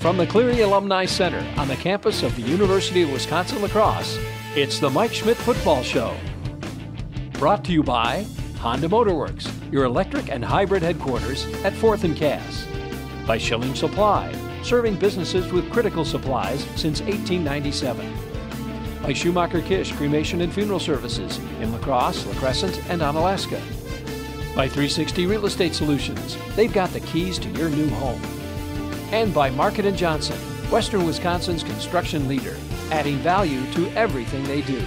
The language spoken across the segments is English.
From the Cleary Alumni Center on the campus of the University of Wisconsin-La Crosse, it's the Mike Schmidt Football Show. Brought to you by Honda Motorworks, your electric and hybrid headquarters at 4th and Cass. By Schilling Supply, serving businesses with critical supplies since 1897. By Schumacher Kish Cremation and Funeral Services in La Crosse, La Crescent, and Onalaska. By 360 Real Estate Solutions, they've got the keys to your new home. And by Market & Johnson, Western Wisconsin's construction leader, adding value to everything they do.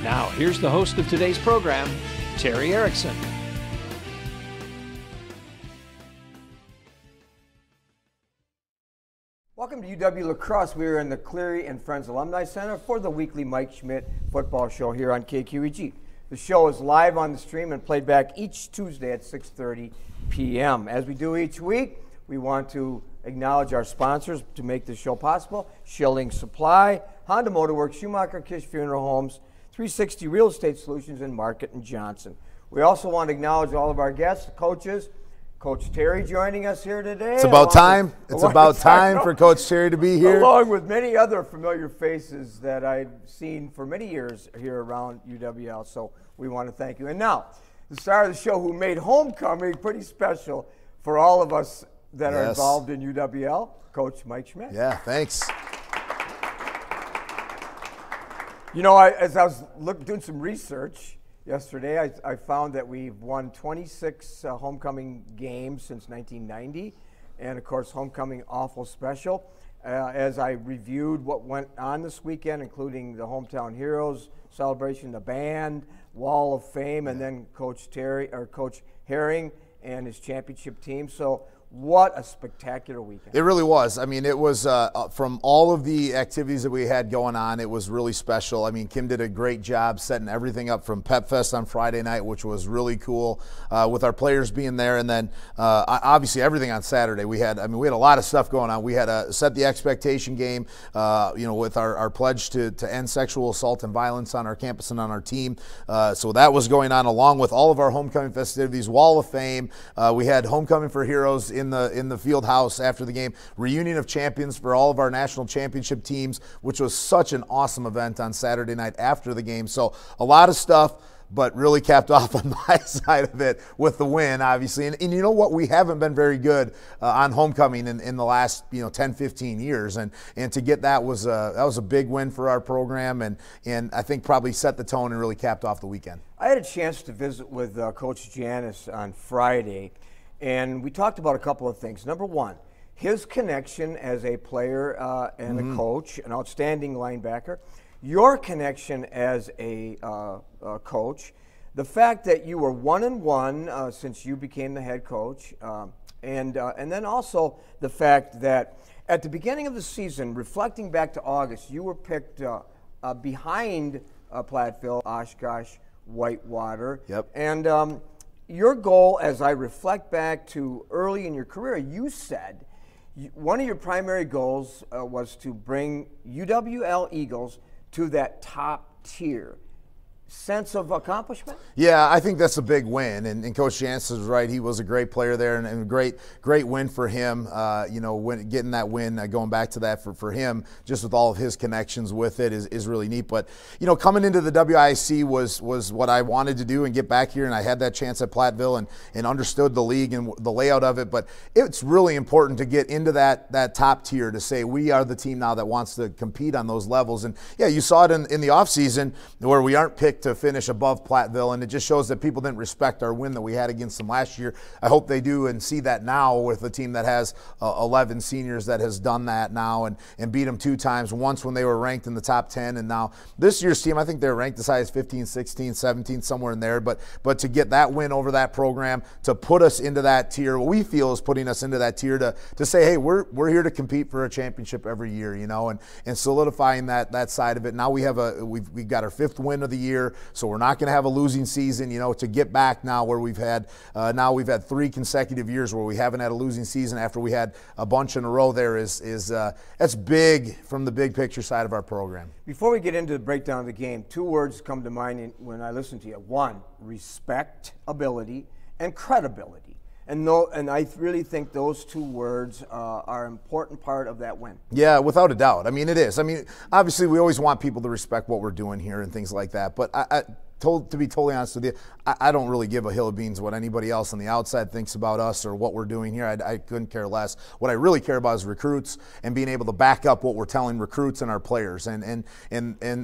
Now, here's the host of today's program, Terry Erickson. Welcome to UW-La Crosse. We are in the Cleary and Friends Alumni Center for the weekly Mike Schmidt Football Show here on KQEG. The show is live on the stream and played back each Tuesday at 6:30 p.m. As we do each week, we want to acknowledge our sponsors to make this show possible: Schilling Supply, Honda Motorworks, Schumacher Kish Funeral Homes, 360 Real Estate Solutions, and Market & Johnson. We also want to acknowledge all of our guests, coaches. Coach Terry joining us here today. It's about time. It's about time for Coach Terry to be here. Along with many other familiar faces that I've seen for many years here around UWL. So we want to thank you. And now, the star of the show who made homecoming pretty special for all of us that are involved in UWL, Coach Mike Schmidt. Yeah, thanks. You know, as I was doing some research yesterday, I found that we've won 26 homecoming games since 1990, and of course, homecoming awful special. As I reviewed what went on this weekend, including the Hometown Heroes celebration, the band, Wall of Fame, and then Coach Herring and his championship team. So what a spectacular weekend. It really was. I mean, it was from all of the activities that we had going on, it was really special. I mean, Kim did a great job setting everything up from Pep Fest on Friday night, which was really cool, with our players being there. And then obviously everything on Saturday. We had a lot of stuff going on. We had a set the expectation game, with our pledge to end sexual assault and violence on our campus and on our team. So that was going on along with all of our homecoming festivities, Wall of Fame. We had homecoming for heroes in the field house after the game, reunion of champions for all of our national championship teams, which was such an awesome event on Saturday night after the game. So a lot of stuff, but really capped off on my side of it with the win, obviously. And you know what? We haven't been very good on homecoming in the last 10, 15 years. And to get that was a big win for our program, and I think probably set the tone and really capped off the weekend. I had a chance to visit with Coach Janis on Friday, and we talked about a couple of things. Number one, his connection as a player and a coach, an outstanding linebacker. Your connection as a coach, the fact that you were 1-1 since you became the head coach, and then also the fact that at the beginning of the season, reflecting back to August, you were picked behind Platteville, Oshkosh, Whitewater. Yep. And your goal, as I reflect back to early in your career, you said one of your primary goals was to bring UWL Eagles to that top tier. Sense of accomplishment? Yeah, I think that's a big win, and Coach Jansen is right. He was a great player there, and a great win for him. Getting that win, going back to that for him, just with all of his connections with it, is really neat. But coming into the WIC was what I wanted to do and get back here, and I had that chance at Platteville and understood the league and the layout of it. But it's really important to get into that top tier, to say we are the team now that wants to compete on those levels. And yeah, you saw it in the offseason where we aren't picked to finish above Platteville, and it just shows that people didn't respect our win that we had against them last year. I hope they do and see that now with a team that has 11 seniors that has done that now and beat them 2 times, once when they were ranked in the top 10, and now this year's team, I think they're ranked as high as 15, 16, 17, somewhere in there, but to get that win over that program, to put us into that tier, what we feel is putting us into that tier to say, hey, we're here to compete for a championship every year, and solidifying that side of it. Now we've got our 5th win of the year, so we're not going to have a losing season, to get back now where we've had 3 consecutive years where we haven't had a losing season after we had a bunch in a row there that's big from the big picture side of our program. Before we get into the breakdown of the game, 2 words come to mind when I listen to you. 1, respectability, and credibility. And I really think those two words are an important part of that win. Yeah, without a doubt. I mean, it is. I mean, obviously, we always want people to respect what we're doing here and things like that. But to be totally honest with you, I don't really give a hill of beans what anybody else on the outside thinks about us or what we're doing here. I couldn't care less. What I really care about is recruits and being able to back up what we're telling recruits and our players. And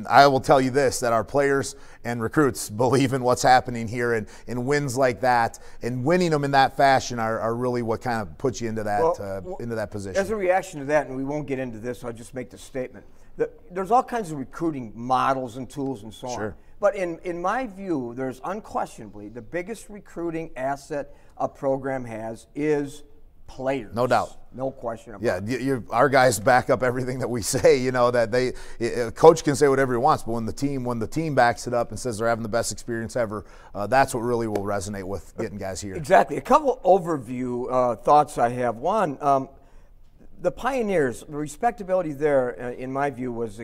I will tell you this, that our players and recruits believe in what's happening here, and wins like that and winning them in that fashion are really what kind of puts you into that position. As a reaction to that, and we won't get into this, I'll just make the statement. There's all kinds of recruiting models and tools and so on. But in my view, there's unquestionably the biggest recruiting asset a program has is players. No doubt. No question about it. Yeah, our guys back up everything that we say. You know that a coach can say whatever he wants, but when the team backs it up and says they're having the best experience ever, that's what really will resonate with getting guys here. Exactly. A couple overview thoughts I have. One, the Pioneers, the respectability there, in my view, was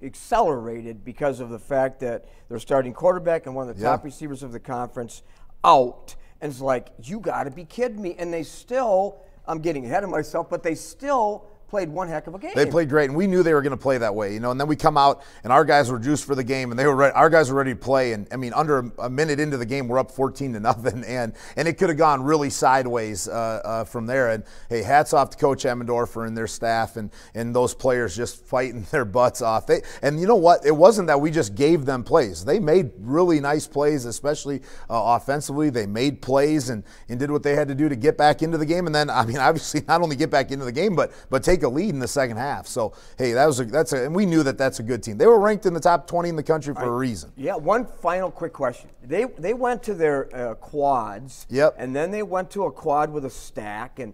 accelerated because of the fact that their starting quarterback and one of the top receivers of the conference out. And it's like, you got to be kidding me. And they still, I'm getting ahead of myself, but they still played one heck of a game. They played great, and we knew they were going to play that way, you know. And then we come out, and our guys were juiced for the game, and our guys were ready to play. And I mean, under a minute into the game, we're up 14-0, and it could have gone really sideways from there. And hey, hats off to Coach Emmendorfer and their staff, and those players just fighting their butts off. And you know what? It wasn't that we just gave them plays. They made really nice plays, especially offensively. They made plays and did what they had to do to get back into the game. And then, I mean, obviously, not only get back into the game, but take a lead in the second half. So hey, and we knew that that's a good team. They were ranked in the top 20 in the country for a reason. Yeah. One final quick question. They went to their quads. Yep. And then they went to a quad with a stack and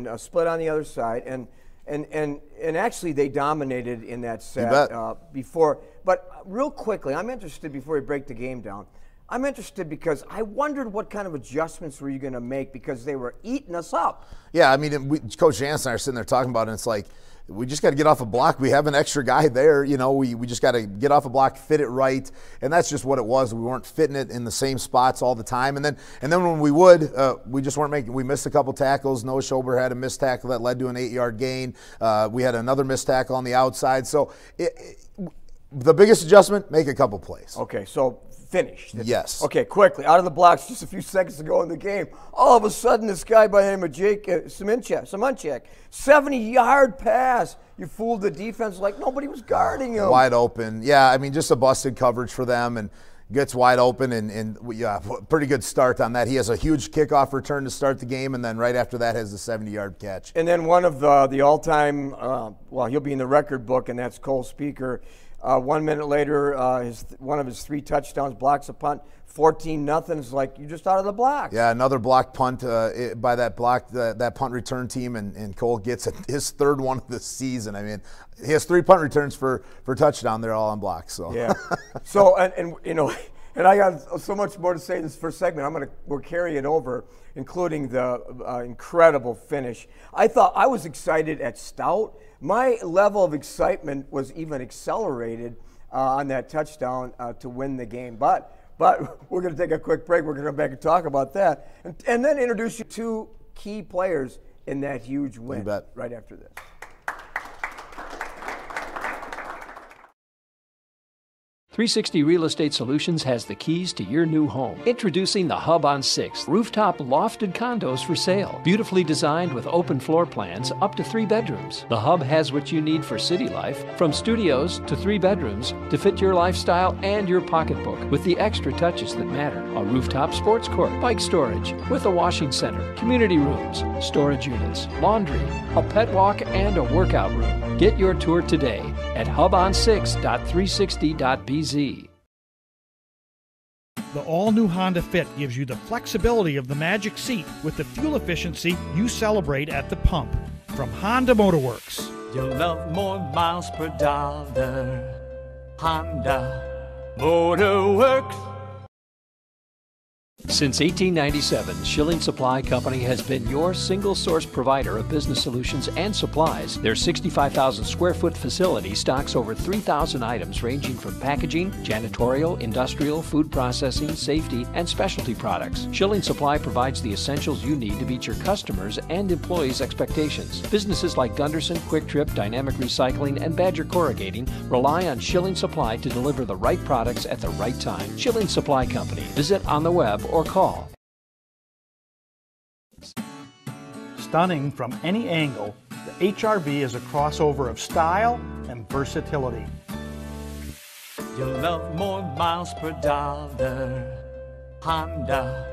a split on the other side, and actually they dominated in that set before. But real quickly, I'm interested before we break the game down. I'm interested because I wondered what kind of adjustments were you going to make because they were eating us up. Yeah, I mean, Coach Jansen and I are sitting there talking about it, and it's like, we just got to get off a block. We have an extra guy there. You know, we just got to get off a block, fit it right, and that's just what it was. We weren't fitting it in the same spots all the time, and then when we would, we just weren't making. We missed a couple tackles. Noah Schober had a missed tackle that led to an 8-yard gain. We had another missed tackle on the outside. So the biggest adjustment, make a couple plays. Okay, so finished. Yes. Okay, quickly, out of the blocks just a few seconds ago in the game, all of a sudden this guy by the name of Jake Simonchek, 70-yard pass. You fooled the defense like nobody was guarding him. Wide open. Yeah, I mean, just a busted coverage for them, and gets wide open, and pretty good start on that. He has a huge kickoff return to start the game, and then right after that has the 70-yard catch. And then one of the all-time, well, he'll be in the record book, and that's Cole Speaker. 1 minute later, one of his 3 touchdowns blocks a punt, 14-0. It's like you're just out of the block. Yeah, another blocked punt by that punt return team, and Cole gets his third one of the season. I mean, he has 3 punt returns for touchdown. They're all on blocks. So yeah. So and you know, and I got so much more to say in this first segment. We'll carry it over, including the incredible finish. I was excited at Stout. My level of excitement was even accelerated on that touchdown to win the game. But we're going to take a quick break. We're going to come back and talk about that. And then introduce you to 2 key players in that huge win. You bet. Right after this. 360 Real Estate Solutions has the keys to your new home. Introducing the Hub on 6th, rooftop lofted condos for sale. Beautifully designed with open floor plans up to 3 bedrooms. The Hub has what you need for city life, from studios to 3 bedrooms to fit your lifestyle and your pocketbook with the extra touches that matter. A rooftop sports court, bike storage with a washing center, community rooms, storage units, laundry, a pet walk, and a workout room. Get your tour today at hubon6.360.bz. The all-new Honda Fit gives you the flexibility of the magic seat with the fuel efficiency you celebrate at the pump. From Honda Motorworks. You'll love more miles per dollar. Honda Motorworks. Since 1897, Schilling Supply Company has been your single source provider of business solutions and supplies. Their 65,000 square foot facility stocks over 3,000 items ranging from packaging, janitorial, industrial, food processing, safety, and specialty products. Schilling Supply provides the essentials you need to meet your customers' and employees' expectations. Businesses like Gunderson, Quick Trip, Dynamic Recycling, and Badger Corrugating rely on Schilling Supply to deliver the right products at the right time. Schilling Supply Company. Visit on the web or call. Stunning from any angle, the HRV is a crossover of style and versatility. You love more miles per dollar. Honda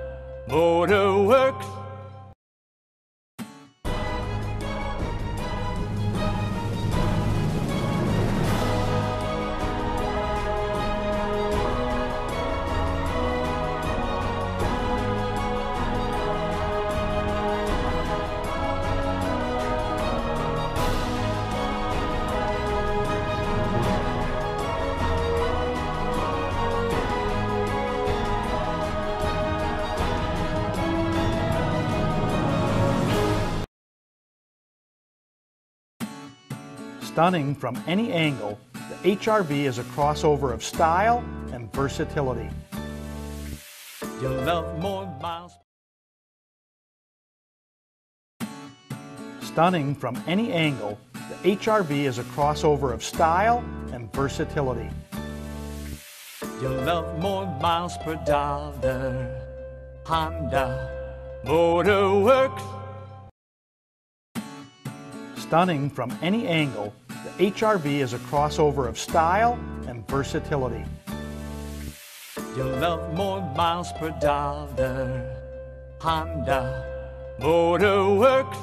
Motor Works. Stunning from any angle, the HRV is a crossover of style and versatility. You love more miles. Stunning from any angle, the HRV is a crossover of style and versatility. You love more miles per dollar. Honda Motor Works. Stunning from any angle, the HRV is a crossover of style and versatility. You love more miles per dollar. Honda Motor Works.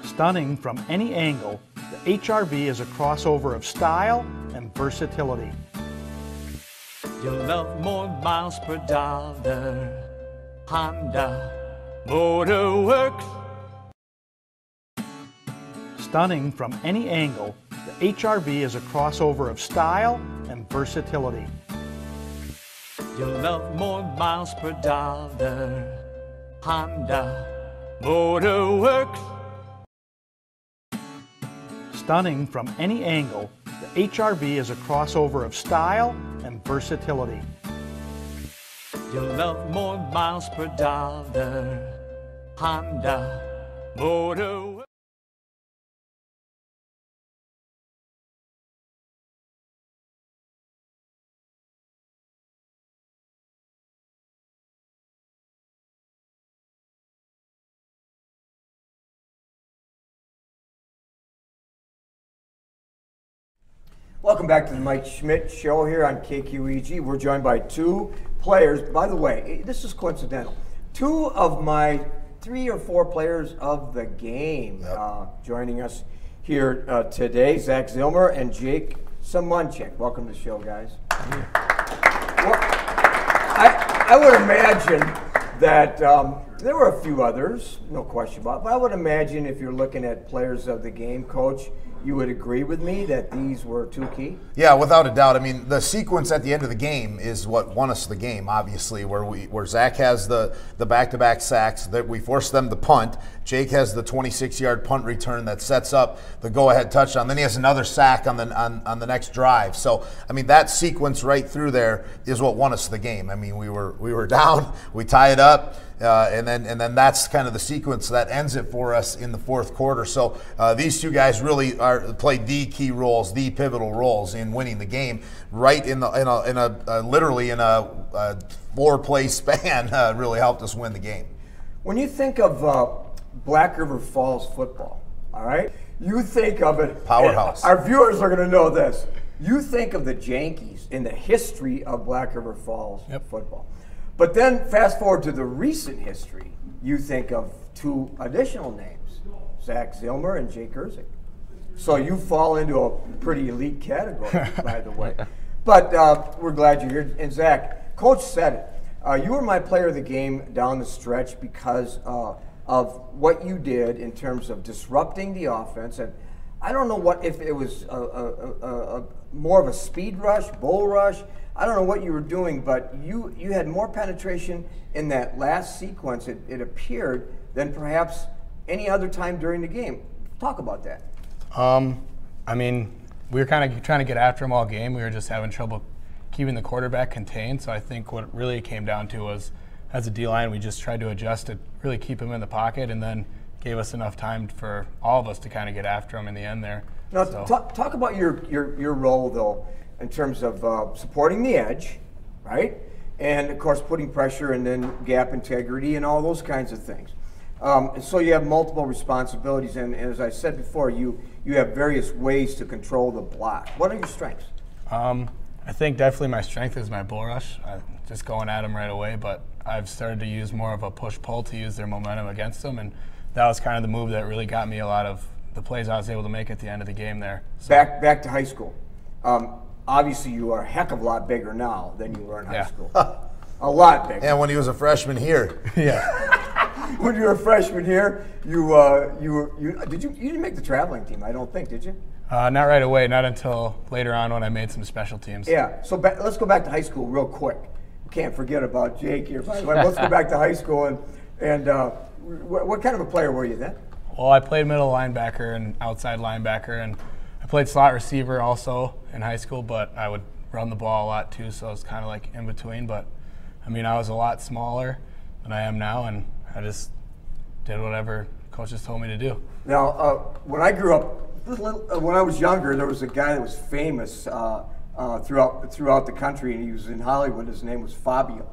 Stunning from any angle, the HRV is a crossover of style and versatility. You love more miles per dollar. Honda Motor Works. Stunning from any angle, the HRV is a crossover of style and versatility. You love more miles per dollar. Honda Motor Works. Stunning from any angle, the HRV is a crossover of style and versatility. You love more miles per dollar. Honda Motor Works. Welcome back to the Mike Schmidt Show here on KQEG. We're joined by two players. By the way, this is coincidental. Two of my 3 or 4 players of the game joining us here today, Zach Zilmer and Jake Samunchik. Welcome to the show, guys. Well, I would imagine that there were a few others, no question about it, but I would imagine if you're looking at players of the game, Coach, you would agree with me that these were two key? Yeah, without a doubt. I mean, the sequence at the end of the game is what won us the game, obviously, where Zach has the back-to-back sacks, that we forced them to punt. Jake has the 26-yard punt return that sets up the go-ahead touchdown. Then he has another sack on the next drive. So, I mean, that sequence right through there is what won us the game. I mean, we were down, we tie it up, and then that's kind of the sequence that ends it for us in the fourth quarter. So these two guys really played the key roles, the pivotal roles in winning the game. Right literally in a 4-play span, really helped us win the game. When you think of Black River Falls football, all right, you think of it powerhouse. Our viewers are going to know this. You think of the Yankees in the history of Black River Falls football. But then fast forward to the recent history, you think of 2 additional names, Zach Zilmer and Jake Erzik. So you fall into a pretty elite category, by the way. But we're glad you're here. And Zach, Coach said it. You were my player of the game down the stretch because of what you did in terms of disrupting the offense. And I don't know if it was more of a speed rush, bull rush. I don't know what you were doing, but you had more penetration in that last sequence, it appeared, than perhaps any other time during the game. Talk about that. I mean, we were kind of trying to get after him all game. We were just having trouble keeping the quarterback contained. So I think what it really came down to was, as a D-line, we just tried to adjust to really keep him in the pocket, and then gave us enough time for all of us to kind of get after him in the end there. Now, talk about your role, though, in terms of supporting the edge, right? And, of course, putting pressure and then gap integrity and all those kinds of things. And so you have multiple responsibilities, and as I said before, you have various ways to control the block. What are your strengths? I think definitely my strength is my bull rush, just going at them right away, but I've started to use more of a push-pull to use their momentum against them, and that was kind of the move that really got me a lot of the plays I was able to make at the end of the game there. So. Back to high school. Obviously, you are a heck of a lot bigger now than you were in high school. A lot bigger. And when he was a freshman here. Yeah. When you were a freshman here, you didn't make the traveling team, I don't think, did you? Not right away, not until later on when I made some special teams. Yeah, so let's go back to high school real quick. Can't forget about Jake here, but let's go back to high school. And what kind of a player were you then? Well, I played middle linebacker and outside linebacker, and I played slot receiver also in high school, but I would run the ball a lot too, so it was kind of like in between. But, I mean, I was a lot smaller than I am now, and I just did whatever coaches told me to do. Now, when I grew up, when I was younger, there was a guy that was famous throughout the country, and he was in Hollywood. His name was Fabio.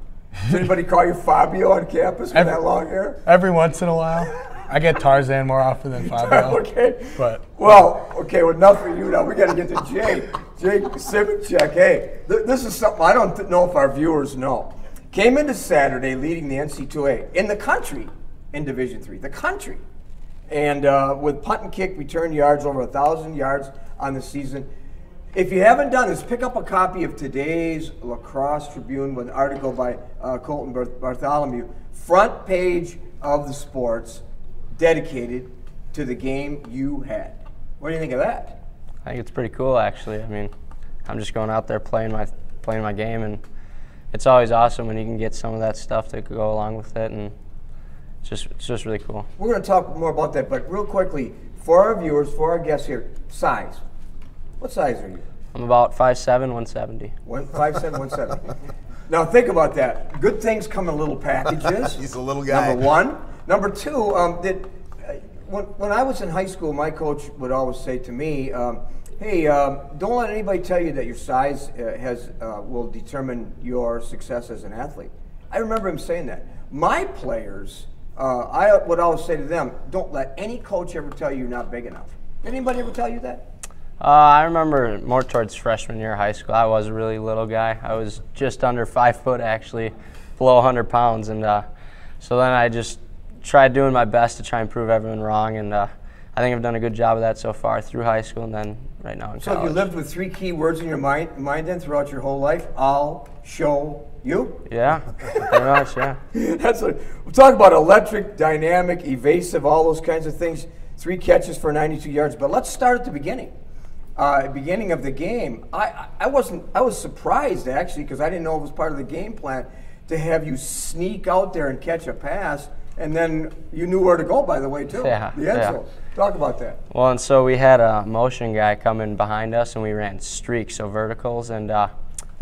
Does anybody call you Fabio on campus with that long hair? Every once in a while. I get Tarzan more often than Fabio. Okay. But well, enough for you now. We got to get to Jake. Jake Simichek. Hey, this is something I don't know if our viewers know. Came into Saturday leading the NC2A in the country in Division III. The country. And with punt and kick return yards, over 1,000 yards on the season. If you haven't done this, pick up a copy of today's Lacrosse Tribune with an article by Colton Bartholomew. Front page of the sports, dedicated to the game you had. What do you think of that? I think it's pretty cool, actually. I mean, I'm just going out there playing my game, and it's always awesome when you can get some of that stuff to go along with it, and it's just really cool. We're going to talk more about that, but real quickly, for our viewers, for our guests here, size. What size are you? I'm about 5'7", 170. 5'7", 170. Now think about that. Good things come in little packages. He's a little guy. Number one. Number two, when I was in high school, my coach would always say to me, hey, don't let anybody tell you that your size will determine your success as an athlete. I remember him saying that. My players, I would always say to them, don't let any coach ever tell you you're not big enough. Did anybody ever tell you that? I remember more towards freshman year of high school. I was a really little guy. I was just under 5 foot, actually, below 100 pounds. And so then I just tried doing my best to try and prove everyone wrong. And I think I've done a good job of that so far through high school and then right now in college. So you lived with 3 key words in your mind then throughout your whole life? I'll show you? Yeah, pretty much, yeah. We'll talk about electric, dynamic, evasive, all those kinds of things. 3 catches for 92 yards. But let's start at the beginning. Beginning of the game, I was surprised actually because I didn't know it was part of the game plan to have you sneak out there and catch a pass, and then you knew where to go, by the way, too. Yeah. The end zone. Talk about that. Well, and so we had a motion guy come in behind us, and we ran streaks, so verticals, and the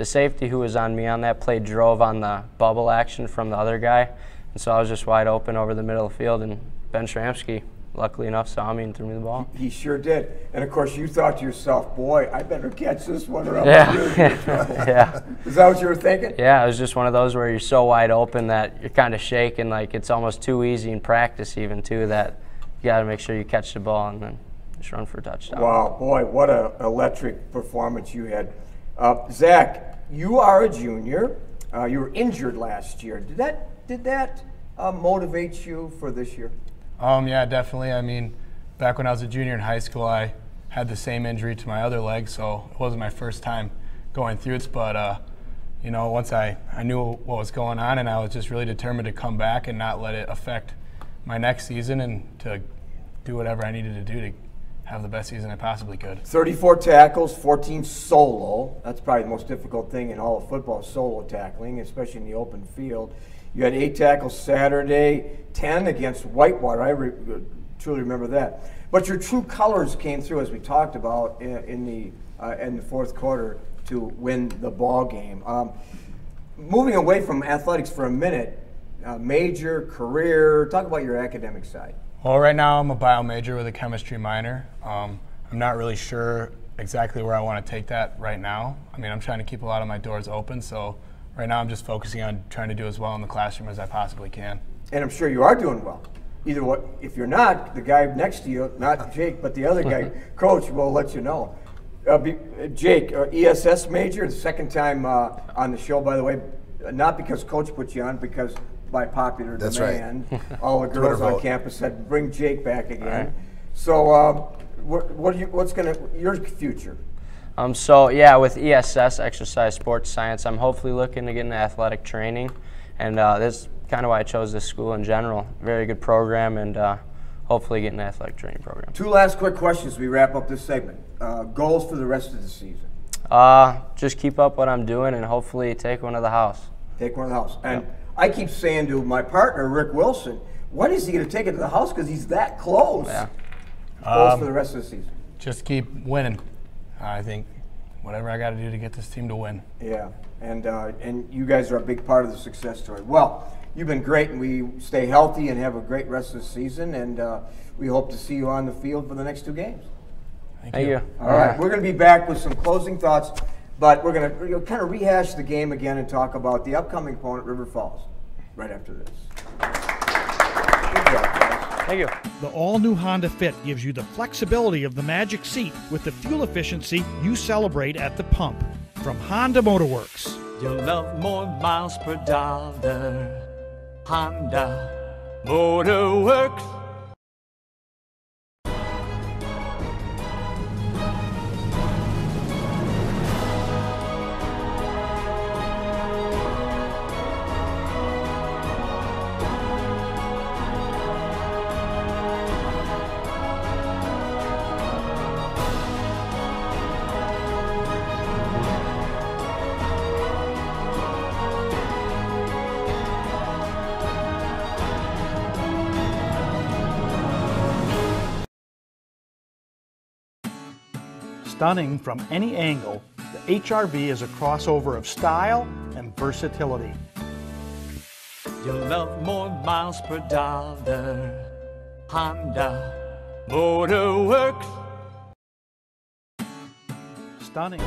safety who was on me on that play drove on the bubble action from the other guy, and so I was just wide open over the middle of the field, and Ben Shramsky, luckily enough, saw me and threw me the ball. He sure did. And, of course, you thought to yourself, boy, I better catch this one or else yeah. Is that what you were thinking? Yeah, it was just one of those where you're so wide open that you're kind of shaking, like it's almost too easy in practice even, too, that you got to make sure you catch the ball and then just run for a touchdown. Wow, boy, what an electric performance you had. Zach, you are a junior. You were injured last year. Did that motivate you for this year? Yeah, definitely. I mean, back when I was a junior in high school, I had the same injury to my other leg, so it wasn't my first time going through it. But, you know, once I knew what was going on, and I was just really determined to come back and not let it affect my next season and to do whatever I needed to do to have the best season I possibly could. 34 tackles, 14 solo. That's probably the most difficult thing in all of football, solo tackling, especially in the open field. You had 8 tackles Saturday, 10 against Whitewater. I truly remember that. But your true colors came through, as we talked about, in the fourth quarter to win the ball game. Moving away from athletics for a minute, major, career, talk about your academic side. Well, right now I'm a bio major with a chemistry minor. I'm not really sure exactly where I want to take that right now. I mean, I'm trying to keep a lot of my doors open, so right now I'm just focusing on trying to do as well in the classroom as I possibly can. And I'm sure you are doing well. Either what, if you're not, the guy next to you, not Jake, but the other guy, Coach, will let you know. Jake, ESS major, the second time on the show, by the way, not because Coach put you on, because by popular demand, right. All the girls on campus said, bring Jake back again. Right. So what's your future? So yeah, with ESS, exercise sports science, I'm hopefully looking to get into athletic training, and this is kind of why I chose this school in general. Very good program, and hopefully get an athletic training program. 2 last quick questions as we wrap up this segment. Goals for the rest of the season? Just keep up what I'm doing and hopefully take one to the house. Take one to the house. And I keep saying to my partner, Rick Wilson, when is he going to take it to the house? Because he's that close. Yeah. Goals for the rest of the season? Just keep winning. I think whatever I got to do to get this team to win. Yeah, and you guys are a big part of the success story. Well, you've been great, and we stay healthy and have a great rest of the season, and we hope to see you on the field for the next 2 games. Thank you. All right, we're going to be back with some closing thoughts, but we're going to kind of rehash the game again and talk about the upcoming opponent, River Falls, right after this. Good job, guys. Thank you. The all-new Honda Fit gives you the flexibility of the Magic Seat with the fuel efficiency you celebrate at the pump. From Honda Motorworks. You'll love more miles per dollar. Honda Motorworks. Stunning from any angle, the HR-V is a crossover of style and versatility. You'll love more miles per dollar. Honda Motorworks. Stunning.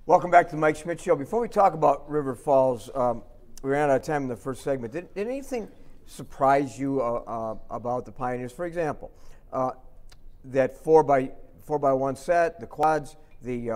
Welcome back to the Mike Schmidt Show. Before we talk about River Falls, we ran out of time in the first segment. Did anything surprise you about the Pioneers? For example, that 4x1 set, the quads, the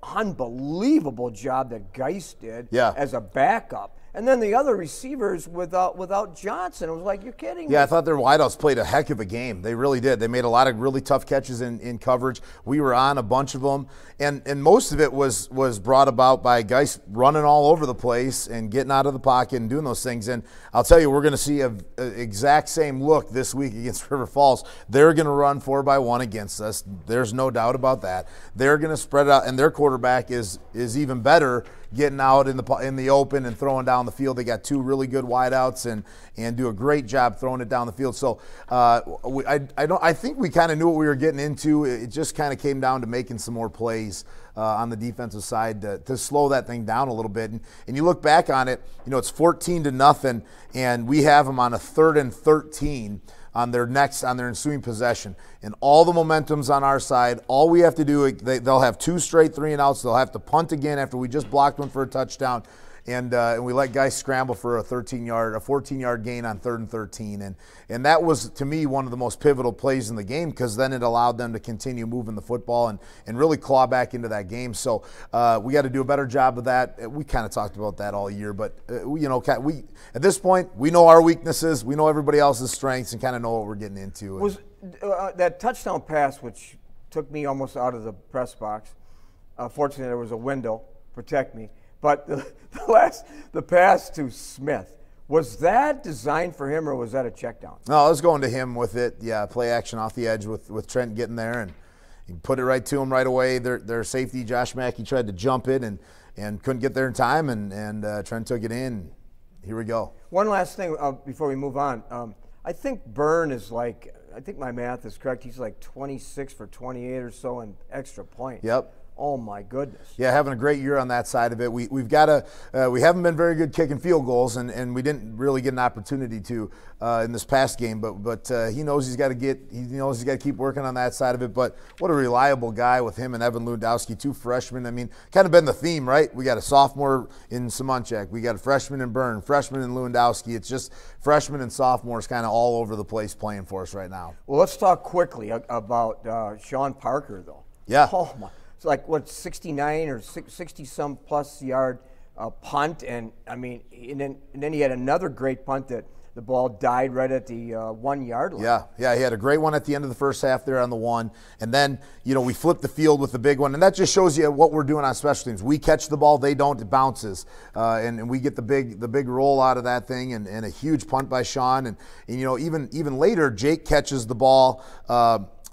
unbelievable job that Geist did as a backup. And then the other receivers without Johnson. It was like, you're kidding me. Yeah, I thought their wideouts played a heck of a game. They really did. They made a lot of really tough catches in coverage. We were on a bunch of them. And most of it was brought about by guys running all over the place and getting out of the pocket and doing those things. And I'll tell you, we're going to see an exact same look this week against River Falls. They're going to run 4x1 against us. There's no doubt about that. They're going to spread it out, and their quarterback is even better getting out in the open and throwing down the field. They got two really good wideouts and do a great job throwing it down the field. So I think we kind of knew what we were getting into. It just kind of came down to making some more plays on the defensive side to slow that thing down a little bit. And you look back on it, it's 14-0, and we have them on a 3rd and 13 on their ensuing possession. And all the momentum's on our side. All we have to do, they'll have 2 straight 3-and-outs. They'll have to punt again after we just blocked one for a touchdown. And we let guys scramble for a 14-yard gain on 3rd and 13. And that was, to me, one of the most pivotal plays in the game, because then it allowed them to continue moving the football and really claw back into that game. So we got to do a better job of that. We kind of talked about that all year. But, we at this point, we know our weaknesses. We know everybody else's strengths and kind of know what we're getting into. Was that touchdown pass, which took me almost out of the press box, fortunately there was a window, protect me. But the pass to Smith, was that designed for him, or was that a check down? No, I was going to him with it. Yeah, play action off the edge with Trent getting there, and he put it right to him right away. Their safety, Josh Mackey, tried to jump it and couldn't get there in time, and Trent took it in. Here we go. One last thing before we move on. I think Byrne is I think my math is correct. He's like 26 for 28 or so in extra points. Yep. Oh my goodness! Yeah, having a great year on that side of it. We haven't been very good kicking field goals, and we didn't really get an opportunity to in this past game. But he knows he's got to keep working on that side of it. But what a reliable guy with him and Evan Lewandowski, 2 freshmen. I mean, kind of been the theme, right? We got a sophomore in Simonchek, we got a freshman in Byrne, freshman in Lewandowski. It's just freshmen and sophomores kind of all over the place playing for us right now. Well, let's talk quickly about Sean Parker, though. Yeah. Oh my. It's like, 69 or 60-some plus yard punt, and I mean, and then he had another great punt that the ball died right at the 1 yard line. Yeah, he had a great one at the end of the first half there on the 1, and then we flipped the field with the big one, and that just shows you what we're doing on special teams. We catch the ball, they don't, it bounces, and we get the big roll out of that thing, and a huge punt by Sean, and even later Jake catches the ball.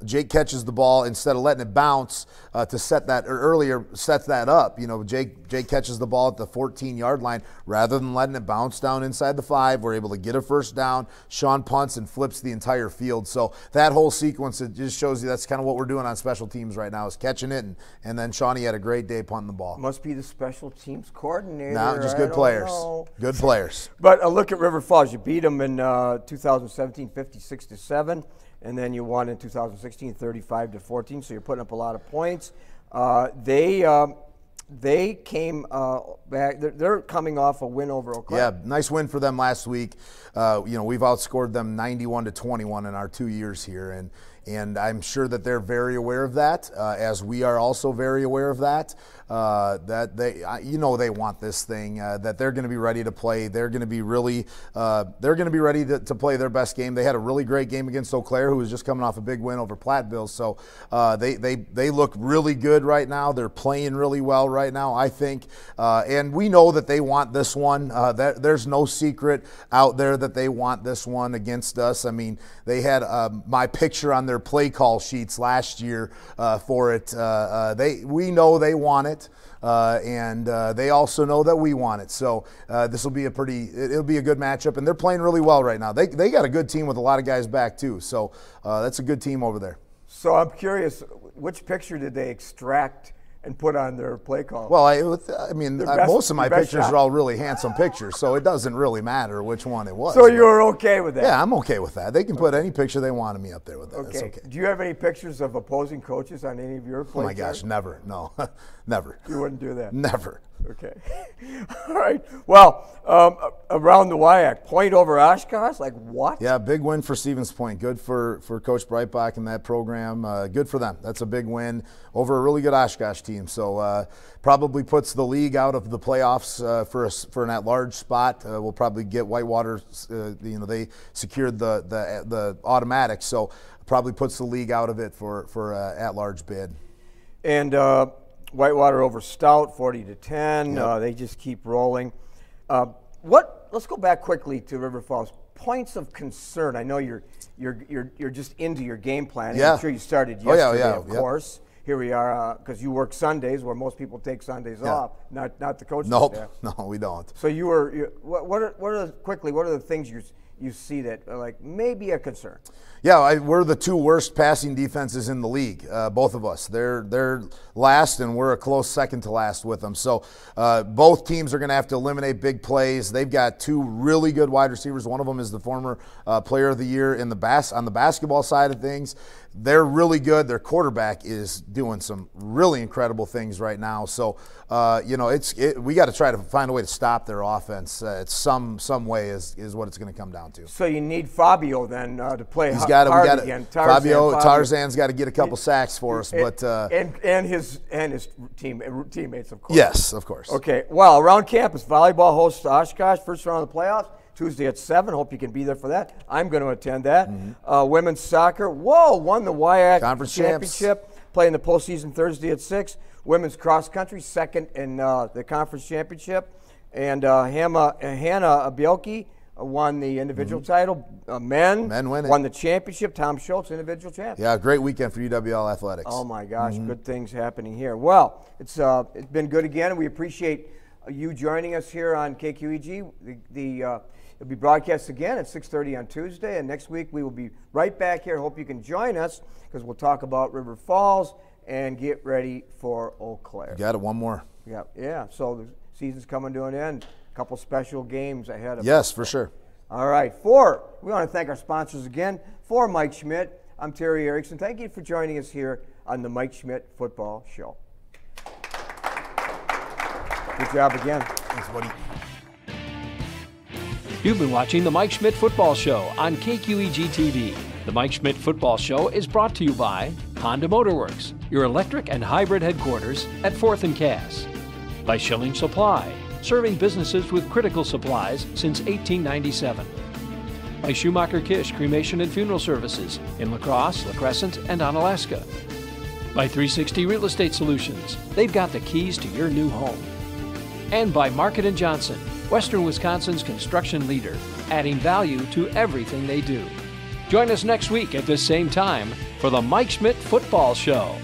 Jake catches the ball instead of letting it bounce to set that, or earlier sets that up. Jake catches the ball at the 14-yard line rather than letting it bounce down inside the 5. We're able to get a first down. Sean punts and flips the entire field. So that whole sequence, it just shows you that's kind of what we're doing on special teams right now, is catching it, and then Shawnee had a great day punting the ball. Must be the special teams coordinator. No, just good players. Good players. But a look at River Falls. You beat them in 2017, 56-7. And then you won in 2016, 35-14. So you're putting up a lot of points. They came back. They're coming off a win over Eau Claire. Yeah, nice win for them last week. We've outscored them 91-21 in our 2 years here, and I'm sure that they're very aware of that, as we are also very aware of that. That they want this thing. That they're going to be ready to play. They're going to be really. They're going to be ready to play their best game. They had a really great game against Eau Claire, who was just coming off a big win over Platteville. So they look really good right now. They're playing really well right now, I think. And we know that they want this one. There's no secret out there that they want this one against us. I mean, they had my picture on their play call sheets last year for it. We know they want it. And they also know that we want it. So this will be it'll be a good matchup, and they're playing really well right now. They got a good team with a lot of guys back too. So that's a good team over there. So I'm curious, which picture did they extract and put on their play call. Well, I mean, most of my pictures shot. are all really handsome pictures, so it doesn't really matter which one it was. So you were okay with that? Yeah, I'm okay with that. They can put any picture they want of me up there with that. Okay. It's okay. Do you have any pictures of opposing coaches on any of your play Oh my gosh, never. No, never. You wouldn't do that? Never. Okay. All right. Well, around the WIAC, point over Oshkosh? Like what? Yeah, big win for Stevens Point. Good for Coach Breitbach and that program. Good for them. That's a big win over a really good Oshkosh team. So probably puts the league out of the playoffs for an at-large spot. We'll probably get Whitewater. They secured the automatic, so probably puts the league out of it for at-large bid. And Whitewater over Stout, 40-10. Yep. They just keep rolling. Let's go back quickly to River Falls. Points of concern. I know you're just into your game planning. Yeah. I'm sure you started yesterday, of Yep. course. Here we are, because you work Sundays, where most people take Sundays off. Not the coaching Nope. staff. No, we don't. So what are the things you see that are like maybe a concern? Yeah, we're the two worst passing defenses in the league, both of us. They're last, and we're a close second to last with them. So both teams are going to have to eliminate big plays. They've got two really good wide receivers. One of them is the former Player of the Year on the basketball side of things. They're really good. Their quarterback is doing some really incredible things right now. So we got to try to find a way to stop their offense. It's some way is what it's going to come down to. So you need Fabio then to play hard again. Fabio Tarzan's got to get a couple sacks for us, and his teammates, of course. Yes, of course. Okay. Well, around campus, volleyball hosts Oshkosh, first round of the playoffs, Tuesday at 7. Hope you can be there for that. I'm going to attend that. Women's soccer, won the WIAC Conference championship, playing the postseason Thursday at 6. Women's cross country, second in the conference championship. And Hannah Bielke won the individual title. Men winning. Won the championship. Tom Schultz, individual champ. Yeah, great weekend for UWL athletics. Oh my gosh, good things happening here. Well, it's been good again, and we appreciate you joining us here on KQEG. It'll be broadcast again at 6:30 on Tuesday, and next week we will be right back here. Hope you can join us, because we'll talk about River Falls and get ready for Eau Claire. You got it, one more. Yeah. So the season's coming to an end. A couple special games ahead of us. Yes, for sure. All right. We want to thank our sponsors again. For Mike Schmidt, I'm Terry Erickson. Thank you for joining us here on the Mike Schmidt Football Show. Good job again. Thanks, buddy. You've been watching the Mike Schmidt Football Show on KQEG TV. The Mike Schmidt Football Show is brought to you by Honda Motorworks, your electric and hybrid headquarters at 4th and Cass. By Schilling Supply, serving businesses with critical supplies since 1897. By Schumacher Kish Cremation and Funeral Services in La Crosse, La Crescent, and Onalaska. By 360 Real Estate Solutions, they've got the keys to your new home. And by Market & Johnson, Western Wisconsin's construction leader, adding value to everything they do. Join us next week at this same time for the Mike Schmidt Football Show.